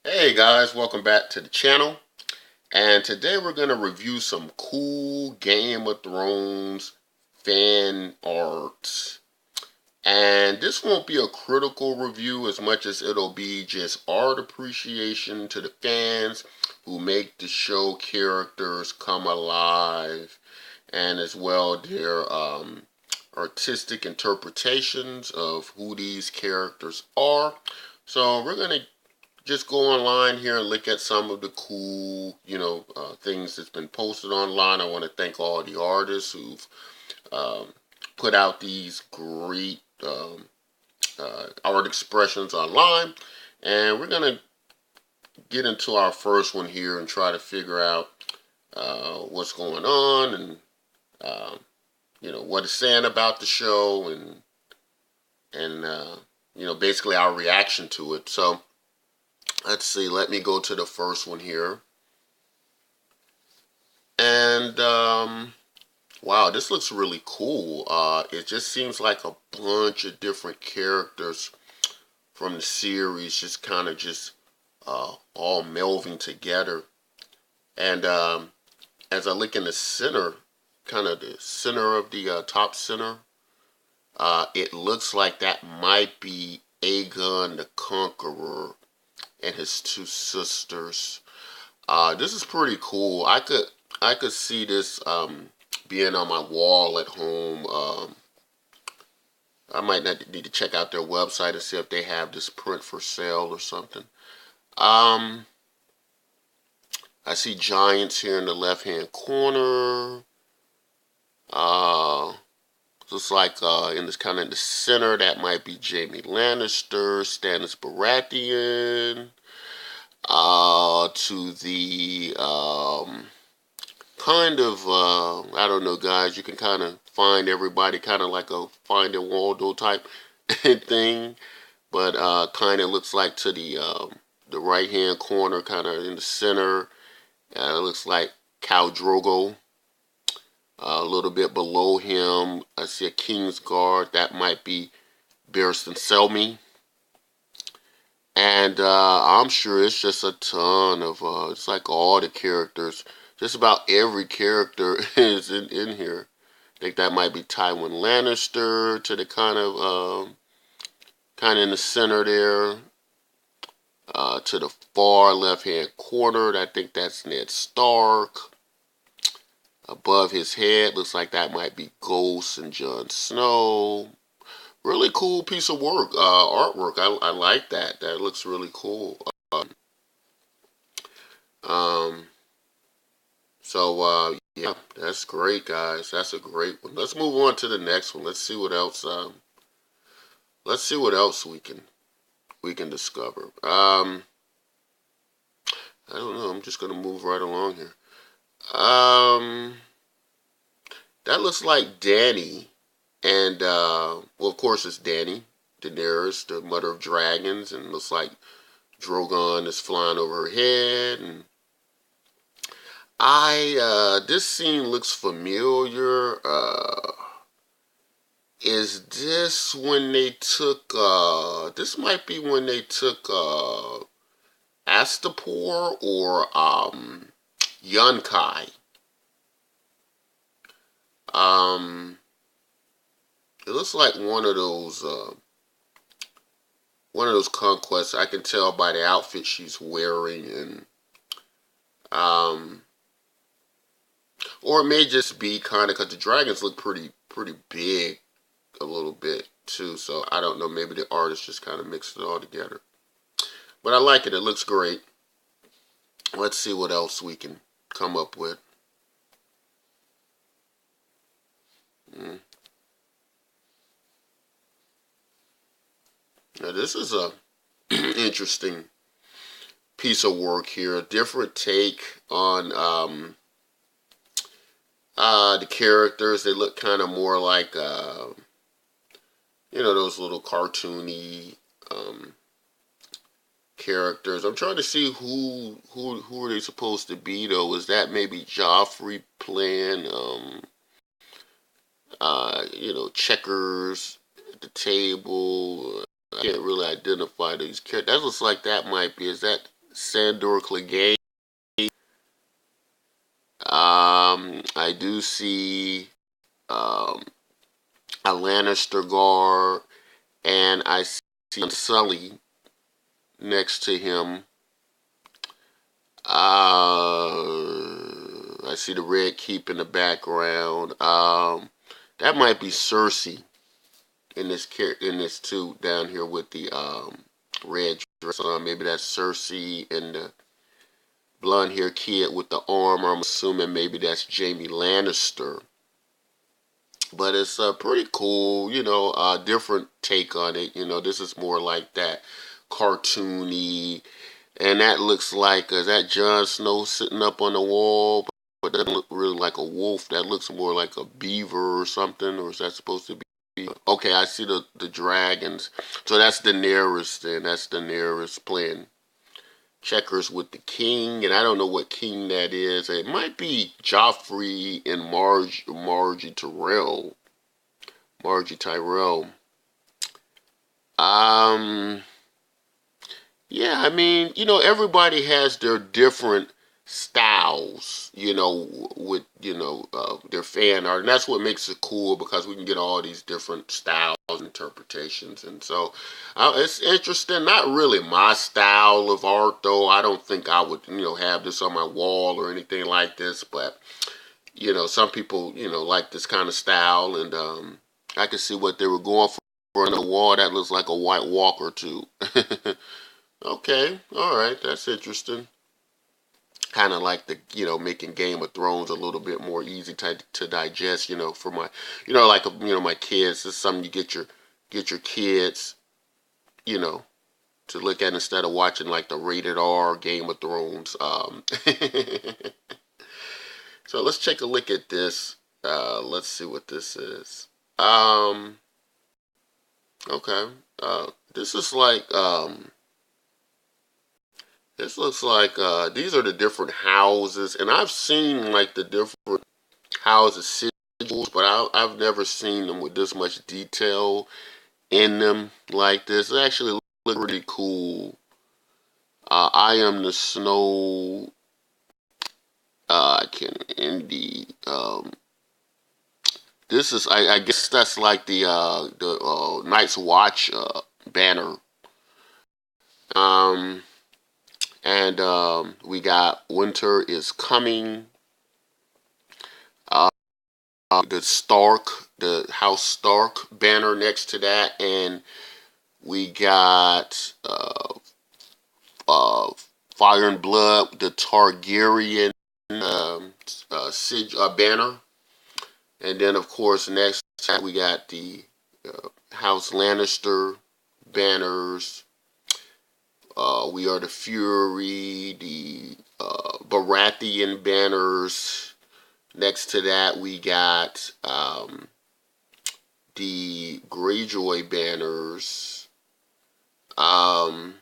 Hey guys, welcome back to the channel. And today we're going to review some cool Game of Thrones fan art. And this won't be a critical review as much as it'll be just art appreciation to the fans who make the show characters come alive, and as well their artistic interpretations of who these characters are. So we're going to just go online here and look at some of the cool, things that's been posted online. I want to thank all the artists who've um, put out these great art expressions online. And we're going to get into our first one here and try to figure out what's going on and, what it's saying about the show and basically our reaction to it. So, let's see, let me go to the first one here. And, wow, this looks really cool. It just seems like a bunch of different characters from the series just kind of just all melding together. And as I look in the center, kind of the center of the top center, it looks like that might be Aegon the Conqueror and his two sisters. This is pretty cool. I could see this being on my wall at home. I might not need to check out their website and see if they have this print for sale or something. I see giants here in the left hand corner. Looks like in this kind of in the center that might be Jaime Lannister, Stannis Baratheon. To the kind of I don't know, guys. You can kind of find everybody kind of like a Finding Waldo type thing, but kind of looks like to the right hand corner, kind of in the center. It looks like Khal Drogo. A little bit below him, I see a King's Guard. That might be Barristan Selmy. And I'm sure it's just a ton of, it's like all the characters. Just about every character is in here. I think that might be Tywin Lannister to the kind of in the center there. To the far left-hand corner, I think that's Ned Stark. Above his head, looks like that might be Ghost and Jon Snow. Really cool piece of work, artwork. I like that. That looks really cool. Um, yeah, that's great, guys. That's a great one. Let's move on to the next one. Let's see what else. Let's see what else we can discover. I don't know. I'm just gonna move right along here. That looks like Dany, and well, of course it's Dany, Daenerys, the Mother of Dragons, and looks like Drogon is flying over her head, and this scene looks familiar. Is this when they took? This might be when they took Astapor or Yunkai. It looks like one of those conquests. I can tell by the outfit she's wearing, and or it may just be kind of because the dragons look pretty big a little bit too. So I don't know. Maybe the artist just kind of mixed it all together. But I like it. It looks great. Let's see what else we can come up with. Mm. Now this is a interesting piece of work here. A different take on the characters. They look kind of more like those little cartoony characters. I'm trying to see who are they supposed to be though. Is that maybe Joffrey playing checkers at the table? I can't really identify these characters. That looks like that might be. Is that Sandor Clegane. I do see um, a Lannister guard, and I see Sully next to him. I see the Red Keep in the background. That might be Cersei in this too down here with the red dress on. Maybe that's Cersei and the blonde haired kid with the armor. I'm assuming maybe that's Jaime Lannister. But it's pretty cool, different take on it. This is more like that cartoony, and that looks like, is that Jon Snow sitting up on the wall? But that doesn't look really like a wolf. That looks more like a beaver or something, or is that supposed to be? Okay, I see the dragons. So that's Daenerys then. That's Daenerys playing checkers with the king, and I don't know what king that is. It might be Joffrey and Margie Tyrell. Margie Tyrell. Yeah, I mean, everybody has their different styles, with, their fan art. And that's what makes it cool, because we can get all these different styles and interpretations. And so it's interesting. Not really my style of art, though. I don't think I would, have this on my wall or anything like this. But, some people, like this kind of style. And I can see what they were going for on the wall. That looks like a White Walker, too. Okay, all right, that's interesting. Kind of like the, making Game of Thrones a little bit more easy to digest, for my, like, my kids. It's something you get your kids, to look at instead of watching like the rated R Game of Thrones. So let's take a look at this. Let's see what this is. Okay. This is like, this looks like, these are the different houses, and I've seen like the different houses sigils, but I've never seen them with this much detail in them like this. It actually looks pretty cool. I Am the Snow, I can indeed. This is, I guess that's like the Night's Watch banner. And we got Winter is Coming. The House Stark banner next to that, and we got Fire and Blood, the Targaryen banner, and then of course next we got the House Lannister banners. We Are the Fury, the Baratheon banners. Next to that, we got the Greyjoy banners. And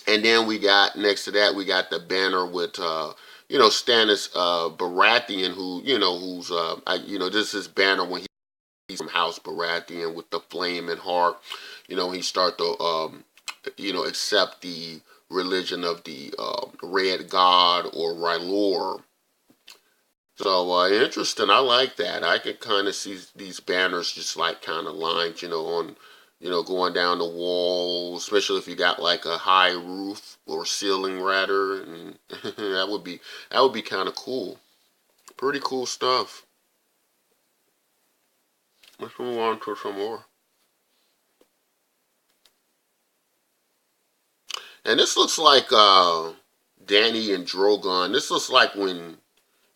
then we got, next to that, we got the banner with, Stannis Baratheon, who's, this is banner when he's from House Baratheon with the flaming heart. He start to, accept the religion of the Red God or R'hllor. So interesting. I like that. I can kind of see these banners just like kind of lined, on, going down the wall, especially if you got like a high roof or ceiling rather, and that would be kind of cool. Pretty cool stuff. Let's move on to some more. And this looks like Dany and Drogon. This looks like when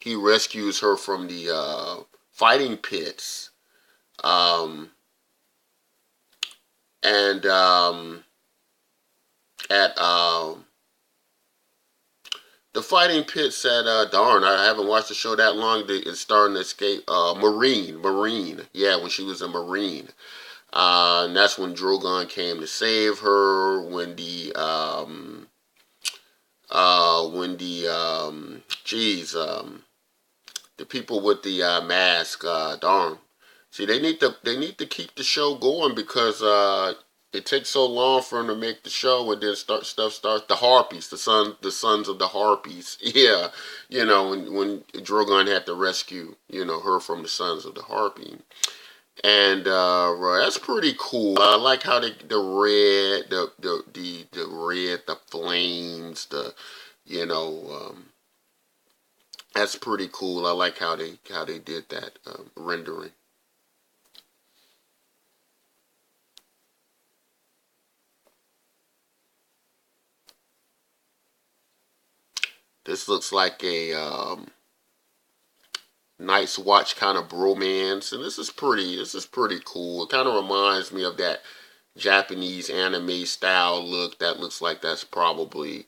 he rescues her from the fighting pits. And at the fighting pits at, darn, I haven't watched the show that long. It's starting to escape, Marine. Yeah, when she was a Marine. And that's when Drogon came to save her, when the the people with the mask, darn. See, they need to keep the show going, because it takes so long for him to make the show, and then stuff starts. The Harpies, the sons of the Harpies. Yeah, when Drogon had to rescue her from the sons of the Harpy. And that's pretty cool. I like how the red, the red, the flames, you know, um, that's pretty cool. I like how they did that rendering. This looks like a Night's Watch kind of bromance, and this is pretty cool. It kind of reminds me of that Japanese anime style look. That looks like that's probably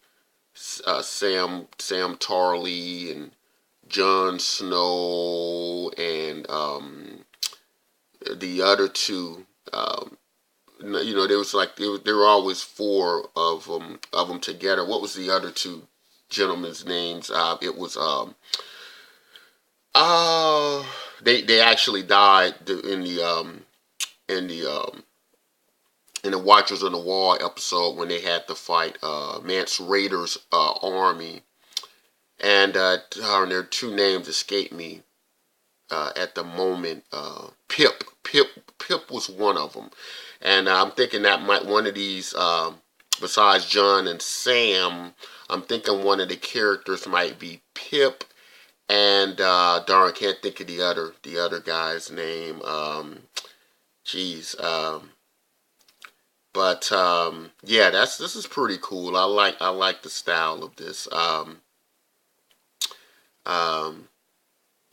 Sam Tarly and Jon Snow and the other two. There was like there were always four of them together. What was the other two gentlemen's names? It was uh they actually died in the in the Watchers on the Wall episode when they had to fight Mance Raider's army, and their two names escape me at the moment. Pip was one of them, and I'm thinking that might one of these. Besides John and Sam, I'm thinking one of the characters might be Pip, and darn, I can't think of the other guy's name. Geez, but yeah, this is pretty cool. I like the style of this. Um,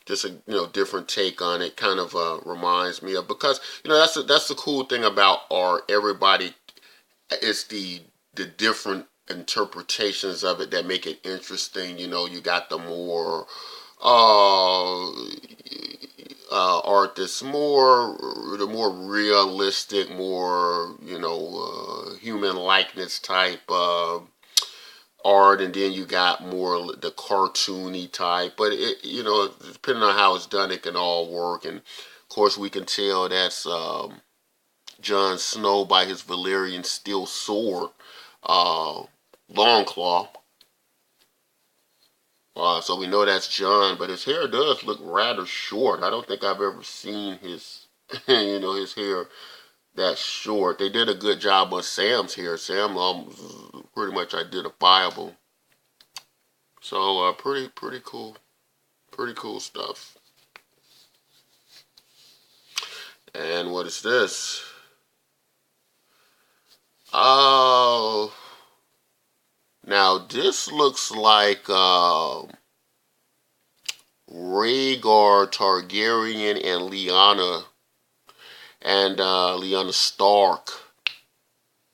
just a different take on it. Kind of reminds me of, because that's the cool thing about art. Everybody, it's the different interpretations of it that make it interesting. You got uh, art that's the more realistic, more human likeness type art, and then you got more the cartoony type. But depending on how it's done, it can all work. And of course, we can tell that's Jon Snow by his Valyrian steel sword, uh, Longclaw. So we know that's John, but his hair does look rather short. I don't think I've ever seen his, his hair that short. They did a good job on Sam's hair. Sam pretty much identifiable. So pretty cool stuff. And what is this? Oh, now this looks like Rhaegar Targaryen and Lyanna Stark,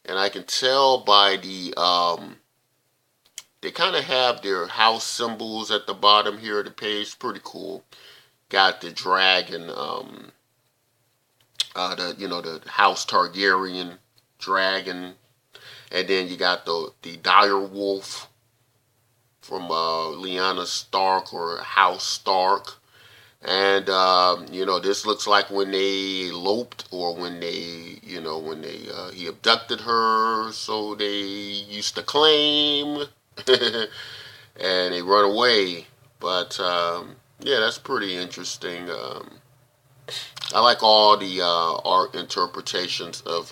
and I can tell by they kind of have their house symbols at the bottom here of the page. Pretty cool. Got the dragon, the House Targaryen dragon, and then you got the dire wolf from Lyanna Stark or House Stark. And this looks like when they eloped, or when he abducted her, so they used to claim, and they run away. But yeah, that's pretty interesting. I like all the art interpretations of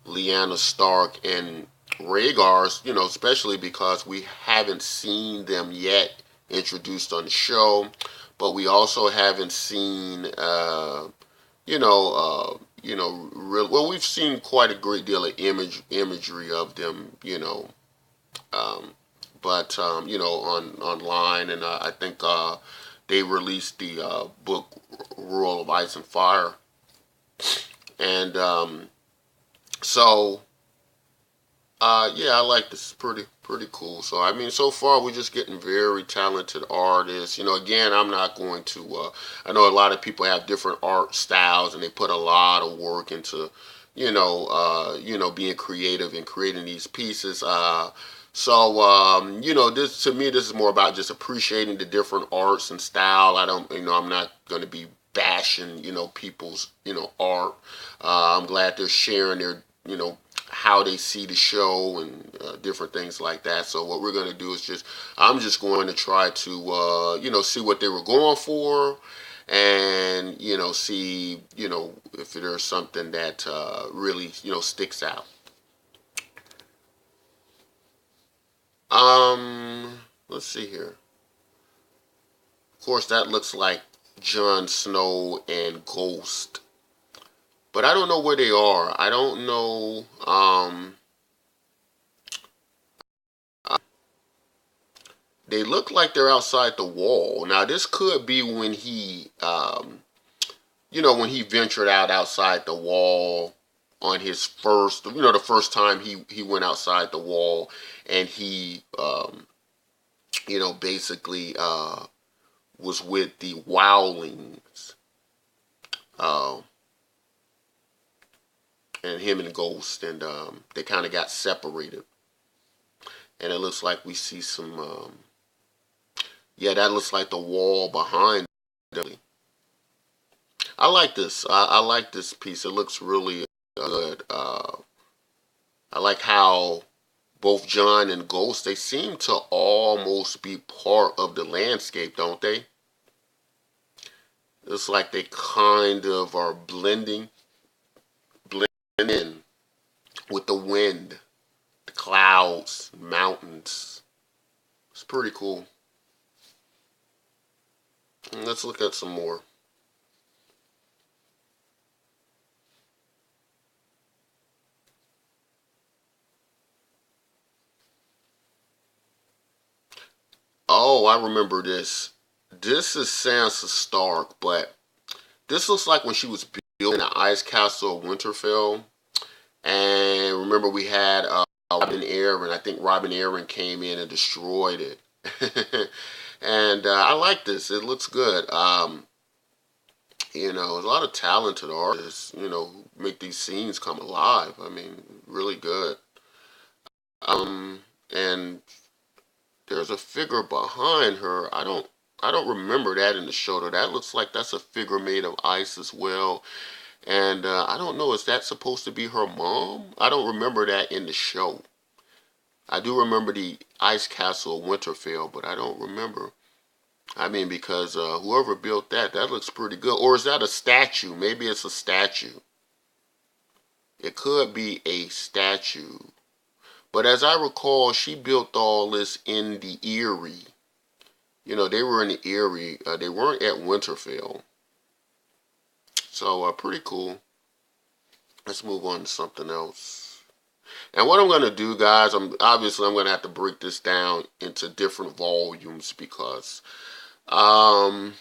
Lyanna Stark and Rhaegar's, especially because we haven't seen them yet introduced on the show, but we also haven't seen, well, we've seen quite a great deal of imagery of them, um, but online, and I think they released the book Royal of Ice and Fire, and so. Yeah, I like this. Pretty cool. So I mean, so far we're just getting very talented artists. Again, I'm not going to. I know a lot of people have different art styles, and they put a lot of work into, being creative and creating these pieces. This to me, this is more about just appreciating the different arts and style. I don't, I'm not going to be bashing, people's, art. I'm glad they're sharing their, how they see the show and different things like that. So what we're going to do is I'm just going to try to, see what they were going for, and see, if there's something that really, sticks out. Let's see here. Of course, that looks like Jon Snow and Ghost, but I don't know where they are. I don't know. They look like they're outside the wall. Now, this could be when he, when he ventured out outside the wall on his first, the first time he went outside the wall, and he, basically was with the Wildlings, uh, and him and Ghost, and they kind of got separated. And it looks like we see some, yeah, that looks like the wall behind them. I like this. I like this piece. It looks really good. I like how both Jon and Ghost, they seem to almost be part of the landscape, don't they? It's like they kind of are blending in with the wind, the clouds, mountains. It's pretty cool. Let's look at some more. Oh, I remember this. This is Sansa Stark, but this looks like when she was building the ice castle of Winterfell. And remember, we had Robin Arryn. I think Robin Arryn came in and destroyed it. And I like this. It looks good. There's a lot of talented artists, who make these scenes come alive. I mean, really good. And there's a figure behind her. I don't remember that in the show, though. That looks like that's a figure made of ice as well. And I don't know, is that supposed to be her mom? I don't remember that in the show. I do remember the ice castle of Winterfell, but I don't remember. I mean, because whoever built that looks pretty good. Or is that a statue? Maybe it's a statue. It could be a statue. But as I recall, she built all this in the Eyrie. They were in the Eyrie. They weren't at Winterfell. So, pretty cool. Let's move on to something else. And what I'm going to do, guys, I'm going to have to break this down into different volumes because, I'll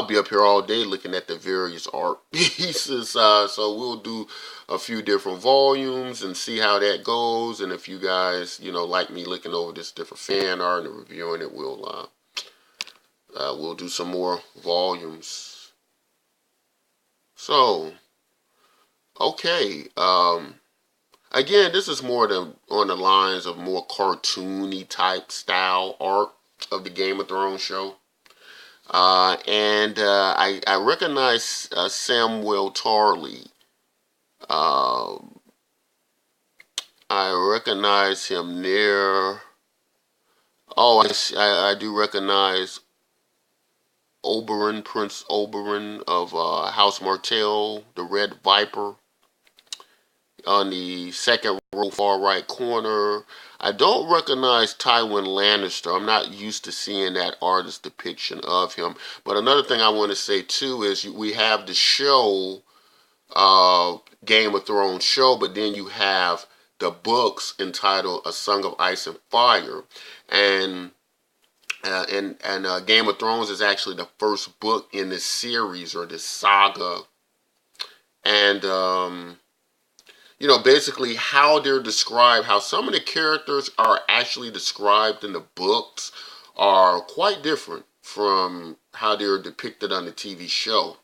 be up here all day looking at the various art pieces. So we'll do a few different volumes and see how that goes. And if you guys, like me looking over this different fan art and reviewing it, we'll do some more volumes. So, okay. Again, this is more on the lines of more cartoony type style art of the Game of Thrones show. And I recognize Samuel Tarly. I recognize him there. Oh, I do recognize Oberyn, Prince Oberyn of House Martell, the Red Viper, on the second row, far right corner. I don't recognize Tywin Lannister. I'm not used to seeing that artist depiction of him. But another thing I want to say too is we have the show, Game of Thrones show, but then you have the books entitled A Song of Ice and Fire, and Game of Thrones is actually the first book in this series or this saga, and basically how they're described, how some of the characters are actually described in the books are quite different from how they're depicted on the TV show.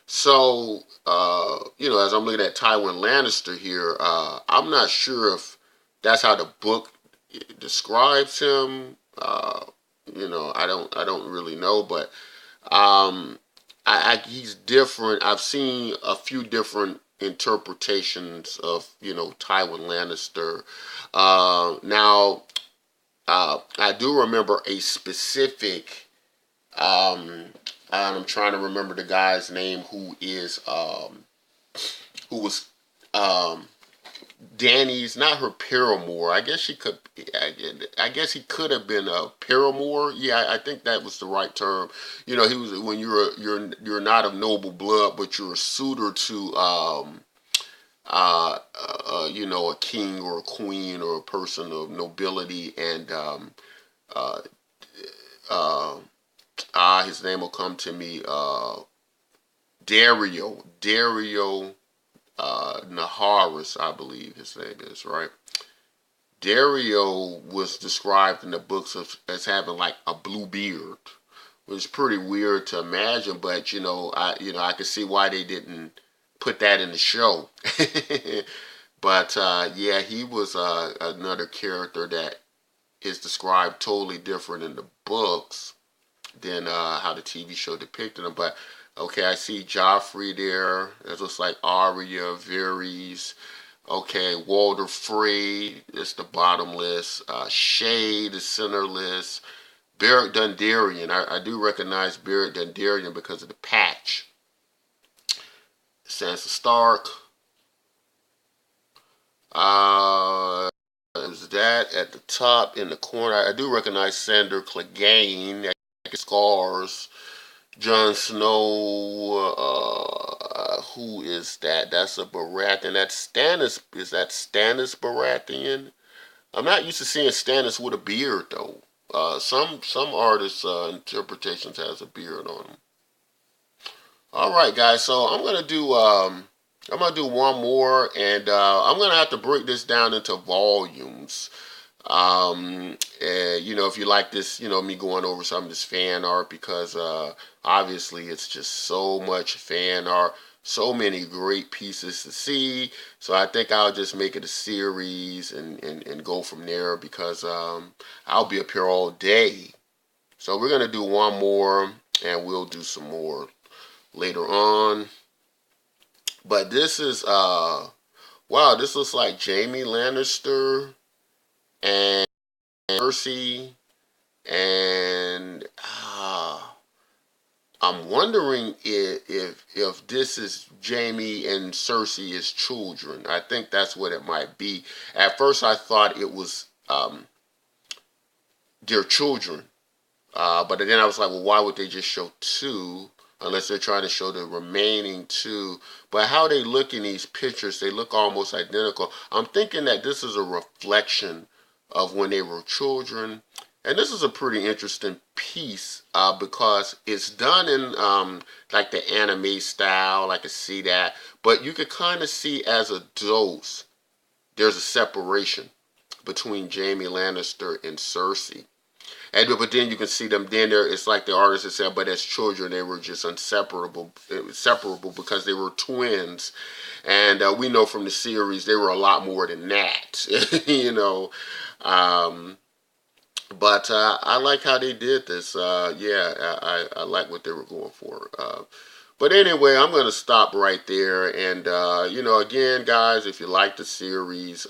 So, as I'm looking at Tywin Lannister here, I'm not sure if that's how the book describes him. I don't really know, but he's different. I've seen a few different interpretations of Tywin Lannister. Now I do remember a specific. I'm trying to remember the guy's name who was um, Danny's, not her paramour. I guess she could. I guess he could have been a paramour. Yeah, I think that was the right term. He was when you're not of noble blood, but you're a suitor to a king or a queen or a person of nobility, and uh, uh, his name will come to me. Dario Naharis, I believe his name is, right? Dario was described in the books as having like a blue beard, which is pretty weird to imagine, but I could see why they didn't put that in the show. But yeah, he was another character that is described totally different in the books than how the TV show depicted him. But okay, I see Joffrey there. It looks like Arya, Varys. Okay, Walder Frey is the bottom list. Shay, the center list. Beric Dondarrion. I do recognize Beric Dondarrion because of the patch. Sansa Stark. Is that at the top in the corner? I do recognize Sandor Clegane. Scars. Jon Snow. Who is that? That's a Baratheon. That's Stannis. Is that Stannis Baratheon? I'm not used to seeing Stannis with a beard though. Some artists' interpretations has a beard on him. All right, guys. So I'm gonna do one more, and I'm gonna have to break this down into volumes. If you like this, me going over some of this fan art, because obviously it's just so much fan art, so many great pieces to see. So I think I'll just make it a series and go from there, because I'll be up here all day. So we're gonna do one more, and we'll do some more later on. But this is wow, this looks like Jaime Lannister and Cersei, and I'm wondering if this is Jaime and Cersei as children. I think that's what it might be. At first, I thought it was their children, but then I was like, well, why would they just show two? Unless they're trying to show the remaining two. But how they look in these pictures, they look almost identical. I'm thinking that this is a reflection of when they were children. And this is a pretty interesting piece because it's done in like the anime style. I can see that. But you could kind of see as adults, there's a separation between Jaime Lannister and Cersei. But then you can see them. Then it's like the artist has said, but as children they were just separable because they were twins, and we know from the series they were a lot more than that, But I like how they did this. Yeah, I like what they were going for. But anyway, I'm going to stop right there. And, again, guys, if you like the series,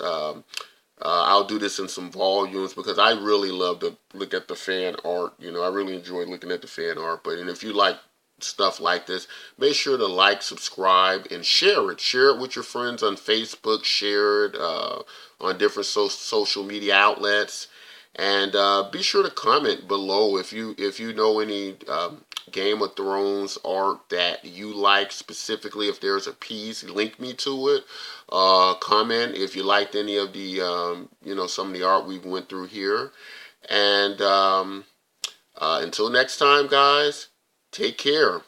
I'll do this in some volumes because I really love to look at the fan art. I really enjoy looking at the fan art. And if you like stuff like this, make sure to like, subscribe, and share it. Share it with your friends on Facebook. Share it on different social media outlets. And be sure to comment below if you know any Game of Thrones art that you like specifically. If there's a piece, link me to it. Comment if you liked any of the some of the art we went through here. And until next time, guys, take care.